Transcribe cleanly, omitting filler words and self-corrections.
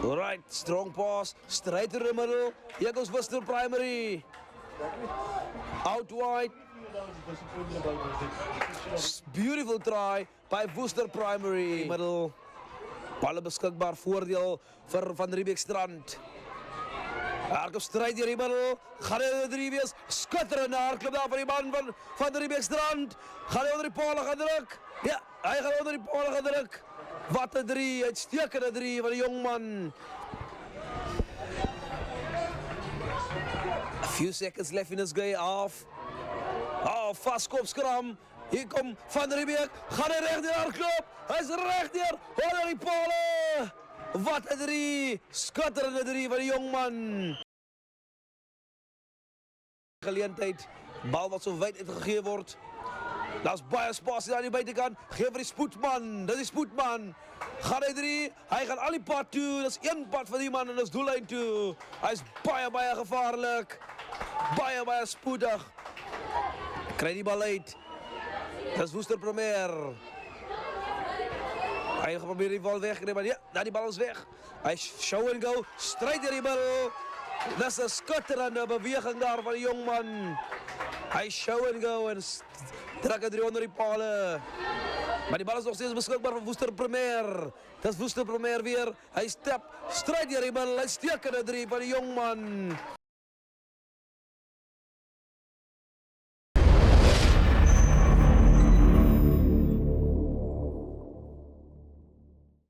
Alright, strong pass, strijd in de middel. Hier goes Worcester Primary. Out wide. Beautiful try by Worcester Primary. Middel. Ballen beskikbaar, voordeel vir Van Riebeeck Strand. Hardloop strijd hier in die middel. Gaan hy onder die wees. Skitterende hardloop daar van die man van de Riebeeck Strand. Gaan hy onder die palen gaan druk. Ja, hy gaan onder die palen gaan druk. Wat een 3, uitstekende 3 van die jongman. A few seconds left in this game half. Oh, vast kopskram. Hier komt Van Riebeeck. Gaan hy recht neer hardloop. Hy is recht neer. Onder die palen. Wat een 3. Skitterende 3 van die jongman. Geleentheid. Bal wat zo wijd uitgegeven wordt. Dat is baie spasie aan die buitenkant. Geef vir die spoedman. Dat is die spoedman. Gaan hy 3. Hy gaan al die pad toe. Dat is 1 pad van die man en dat is doellijn toe. Hy is baie gevaarlik. Baie spoedig. Krijg die bal uit. Dat is Worcester Premier. Hy gaan probeer die bal wegkrijgen, maar ja, die bal is weg. Hy show and go. Strijd hier die bal. Dat is een skitterende beweging daar van die jongman. Hy show and go en trek het 3 onder die palen. Maar die bal is nog steeds beschikbaar van Worcester Premier. Dat is Worcester Premier weer. Hij stap, strijd hier die bal. Hij stekende 3 van die jongman.